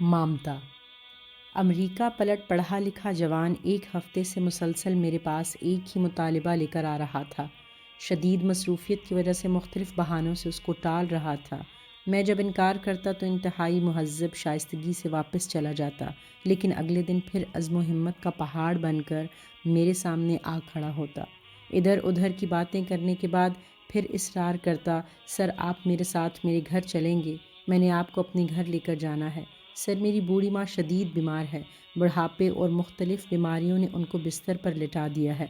مامتا۔ امریکہ پلٹ پڑھا لکھا جوان ایک ہفتے سے مسلسل میرے پاس ایک ہی مطالبہ لے کر آ رہا تھا۔ شدید مصروفیت کی وجہ سے مختلف بہانوں سے اس کو ٹال رہا تھا۔ میں جب انکار کرتا تو انتہائی مہذب شائستگی سے واپس چلا جاتا، لیکن اگلے دن پھر عزم و ہمت کا پہاڑ بن کر میرے سامنے آ کھڑا ہوتا۔ ادھر ادھر کی باتیں کرنے کے بعد پھر اصرار کرتا، سر آپ میرے ساتھ میرے گھر چلیں گے، میں نے آپ کو اپنے گھر لے کر جانا ہے۔ سر میری بوڑھی ماں شدید بیمار ہے، بڑھاپے اور مختلف بیماریوں نے ان کو بستر پر لٹا دیا ہے۔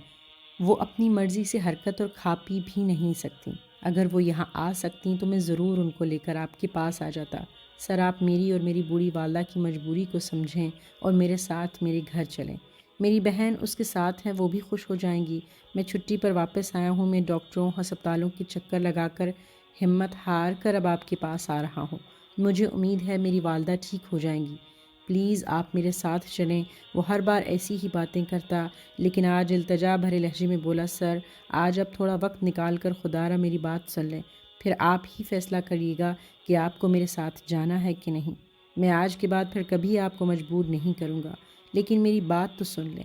وہ اپنی مرضی سے حرکت اور کھا پی بھی نہیں سکتی۔ اگر وہ یہاں آ سکتی تو میں ضرور ان کو لے کر آپ کے پاس آ جاتا۔ سر آپ میری اور میری بوڑھی والدہ کی مجبوری کو سمجھیں اور میرے ساتھ میرے گھر چلیں۔ میری بہن اس کے ساتھ ہے، وہ بھی خوش ہو جائیں گی۔ میں چھٹی پر واپس آیا ہوں، میں ڈاکٹروں ہسپتالوں کے چکر لگا کر ہمت ہار کر اب آپ کے پاس آ رہا ہوں۔ مجھے امید ہے میری والدہ ٹھیک ہو جائیں گی، پلیز آپ میرے ساتھ چلیں۔ وہ ہر بار ایسی ہی باتیں کرتا، لیکن آج التجا بھرے لہجے میں بولا، سر آج اب تھوڑا وقت نکال کر خدا را میری بات سن لیں، پھر آپ ہی فیصلہ کریے گا کہ آپ کو میرے ساتھ جانا ہے کہ نہیں۔ میں آج کے بعد پھر کبھی آپ کو مجبور نہیں کروں گا، لیکن میری بات تو سن لیں۔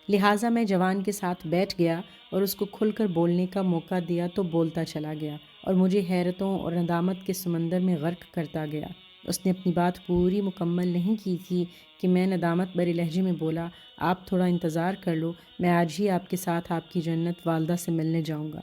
لہٰذا میں جوان کے ساتھ بیٹھ گیا اور اس کو کھل کر بولنے کا موقع دیا تو بولتا چلا گیا اور مجھے حیرتوں اور ندامت کے سمندر میں غرق کرتا گیا۔ اس نے اپنی بات پوری مکمل نہیں کی تھی کہ میں ندامت بھرے لہجے میں بولا، آپ تھوڑا انتظار کر لو، میں آج ہی آپ کے ساتھ آپ کی جنت والدہ سے ملنے جاؤں گا۔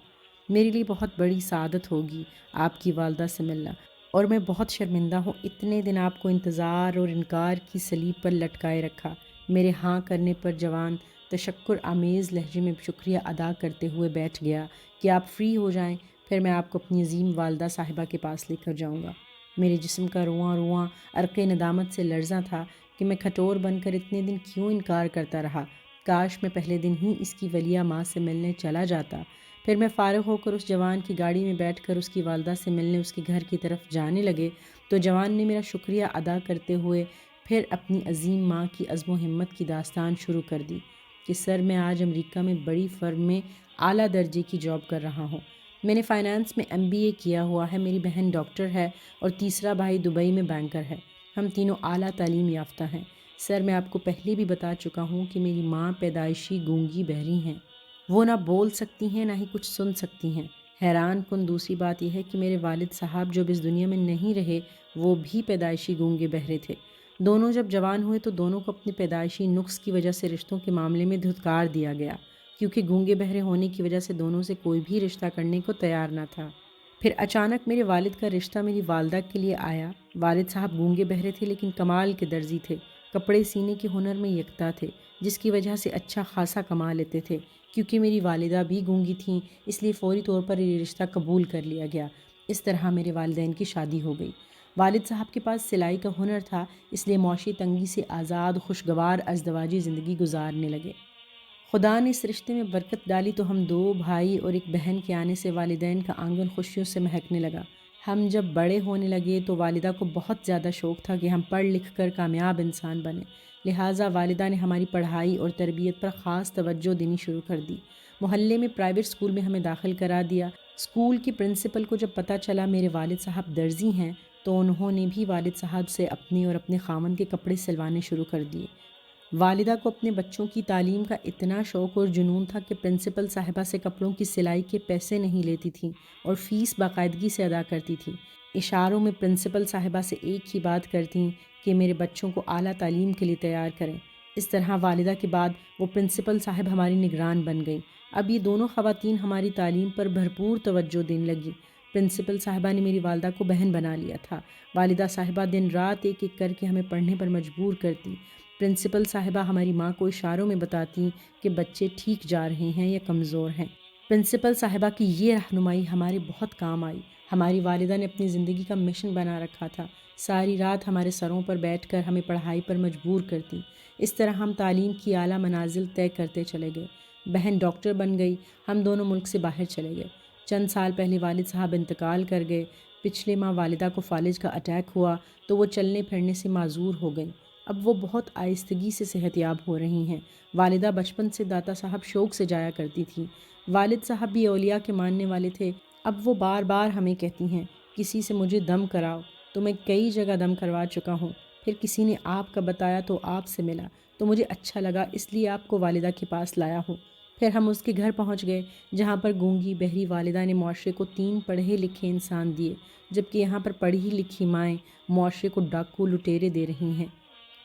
میرے لیے بہت بڑی سعادت ہوگی آپ کی والدہ سے ملنا، اور میں بہت شرمندہ ہوں اتنے دن آپ کو انتظار اور انکار کی صلیب پر لٹکائے رکھا۔ میرے ہاں کرنے پر جوان تشکر آمیز لہجے میں شکریہ ادا کرتے ہوئے بیٹھ گیا کہ آپ فری ہو جائیں، پھر میں آپ کو اپنی عظیم والدہ صاحبہ کے پاس لے کر جاؤں گا۔ میرے جسم کا رواں رواں عرق ندامت سے لرزاں تھا کہ میں کھٹور بن کر اتنے دن کیوں انکار کرتا رہا۔ کاش میں پہلے دن ہی اس کی ولیہ ماں سے ملنے چلا جاتا۔ پھر میں فارغ ہو کر اس جوان کی گاڑی میں بیٹھ کر اس کی والدہ سے ملنے اس کے گھر کی طرف جانے لگے تو جوان نے میرا شکریہ ادا کرتے ہوئے پھر اپنی عظیم ماں کی عزم و ہمت کی داستان شروع کر دی کہ سر میں آج امریکہ میں بڑی فرم میں اعلیٰ درجے کی جاب کر رہا ہوں۔ میں نے فائنانس میں MBA کیا ہوا ہے، میری بہن ڈاکٹر ہے اور تیسرا بھائی دبئی میں بینکر ہے۔ ہم تینوں اعلیٰ تعلیم یافتہ ہیں۔ سر میں آپ کو پہلے بھی بتا چکا ہوں کہ میری ماں پیدائشی گونگی بہری ہیں، وہ نہ بول سکتی ہیں نہ ہی کچھ سن سکتی ہیں۔ حیران کن دوسری بات یہ ہے کہ میرے والد صاحب جو اس دنیا میں نہیں رہے وہ بھی پیدائشی گونگے بہرے تھے۔ دونوں جب جوان ہوئے تو دونوں کو اپنے پیدائشی نقص کی وجہ سے رشتوں کے معاملے میں دھتکار دیا گیا، کیونکہ گونگے بہرے ہونے کی وجہ سے دونوں سے کوئی بھی رشتہ کرنے کو تیار نہ تھا۔ پھر اچانک میرے والد کا رشتہ میری والدہ کے لیے آیا۔ والد صاحب گونگے بہرے تھے لیکن کمال کے درزی تھے، کپڑے سینے کے ہنر میں یکتا تھے، جس کی وجہ سے اچھا خاصا کما لیتے تھے۔ کیونکہ میری والدہ بھی گونگی تھیں اس لیے فوری طور پر یہ رشتہ قبول کر لیا گیا۔ اس طرح میرے والدین کی شادی ہو گئی۔ والد صاحب کے پاس سلائی کا ہنر تھا، اس لیے معاشی تنگی سے آزاد خوشگوار ازدواجی زندگی گزارنے لگے۔ خدا نے اس رشتے میں برکت ڈالی تو ہم دو بھائی اور ایک بہن کے آنے سے والدین کا آنگن خوشیوں سے مہکنے لگا۔ ہم جب بڑے ہونے لگے تو والدہ کو بہت زیادہ شوق تھا کہ ہم پڑھ لکھ کر کامیاب انسان بنیں، لہٰذا والدہ نے ہماری پڑھائی اور تربیت پر خاص توجہ دینی شروع کر دی۔ محلے میں پرائیویٹ اسکول میں ہمیں داخل کرا دیا۔ اسکول کی پرنسپل کو جب پتہ چلا میرے والد صاحب درزی ہیں تو انہوں نے بھی والد صاحب سے اپنے اور اپنے خاوند کے کپڑے سلوانے شروع کر دیے۔ والدہ کو اپنے بچوں کی تعلیم کا اتنا شوق اور جنون تھا کہ پرنسپل صاحبہ سے کپڑوں کی سلائی کے پیسے نہیں لیتی تھیں اور فیس باقاعدگی سے ادا کرتی تھیں۔ اشاروں میں پرنسپل صاحبہ سے ایک ہی بات کرتیں کہ میرے بچوں کو اعلیٰ تعلیم کے لیے تیار کریں۔ اس طرح والدہ کے بعد وہ پرنسپل صاحب ہماری نگران بن گئیں۔ اب یہ دونوں خواتین ہماری تعلیم پر بھرپور توجہ دینے لگیں۔ پرنسپل صاحبہ نے میری والدہ کو بہن بنا لیا تھا۔ والدہ صاحبہ دن رات ایک ایک کر کے ہمیں پڑھنے پر مجبور کرتی۔ پرنسپل صاحبہ ہماری ماں کو اشاروں میں بتاتی کہ بچے ٹھیک جا رہے ہیں یا کمزور ہیں۔ پرنسپل صاحبہ کی یہ رہنمائی ہمارے بہت کام آئی۔ ہماری والدہ نے اپنی زندگی کا مشن بنا رکھا تھا، ساری رات ہمارے سروں پر بیٹھ کر ہمیں پڑھائی پر مجبور کرتی۔ اس طرح ہم تعلیم کی اعلیٰ منازل طے کرتے چلے گئے۔ بہن ڈاکٹر بن گئی، ہم دونوں ملک سے باہر چلے گئے۔ چند سال پہلے والد صاحب انتقال کر گئے۔ پچھلے ماہ والدہ کو فالج کا اٹیک ہوا تو وہ چلنے پھرنے سے معذور ہو گئیں۔ اب وہ بہت آہستگی سے صحت یاب ہو رہی ہیں۔ والدہ بچپن سے داتا صاحب شوق سے جایا کرتی تھیں۔ والد صاحب بھی اولیاء کے ماننے والے تھے۔ اب وہ بار بار ہمیں کہتی ہیں کسی سے مجھے دم کراؤ، تو میں کئی جگہ دم کروا چکا ہوں۔ پھر کسی نے آپ کا بتایا تو آپ سے ملا تو مجھے اچھا لگا، اس لیے آپ کو والدہ کے پاس لایا ہوں۔ پھر ہم اس کے گھر پہنچ گئے جہاں پر گونگی بہری والدہ نے معاشرے کو 3 پڑھے لکھے انسان دیے، جبکہ یہاں پر پڑھی لکھی مائیں معاشرے کو ڈاکو لٹیرے دے رہی ہیں۔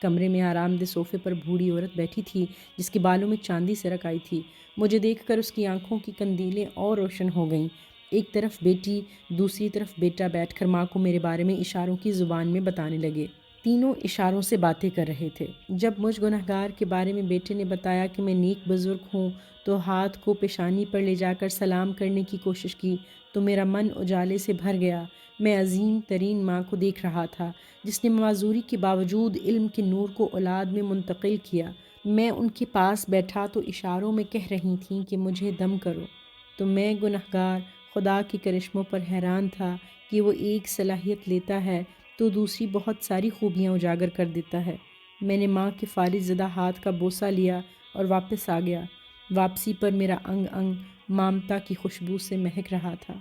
کمرے میں آرام دہ صوفے پر بوڑھی عورت بیٹھی تھی جس کے بالوں میں چاندی سرک آئی تھی۔ مجھے دیکھ کر اس کی آنکھوں کی کندیلیں اور روشن ہو گئیں۔ ایک طرف بیٹی، دوسری طرف بیٹا بیٹھ کر ماں کو میرے بارے میں اشاروں کی زبان میں بتانے لگے۔ تینوں اشاروں سے باتیں کر رہے تھے۔ جب مجھ گنہگار کے بارے میں بیٹے نے بتایا کہ میں نیک بزرگ ہوں تو ہاتھ کو پیشانی پر لے جا کر سلام کرنے کی کوشش کی تو میرا من اجالے سے بھر گیا۔ میں عظیم ترین ماں کو دیکھ رہا تھا جس نے معذوری کے باوجود علم کے نور کو اولاد میں منتقل کیا۔ میں ان کے پاس بیٹھا تو اشاروں میں کہہ رہی تھیں کہ مجھے دم کرو، تو میں گنہگار خدا کے کرشموں پر حیران تھا کہ وہ ایک صلاحیت لیتا ہے تو دوسری بہت ساری خوبیاں اجاگر کر دیتا ہے۔ میں نے ماں کے فالج زدہ ہاتھ کا بوسہ لیا اور واپس آ گیا۔ واپسی پر میرا انگ انگ مامتا کی خوشبو سے مہک رہا تھا۔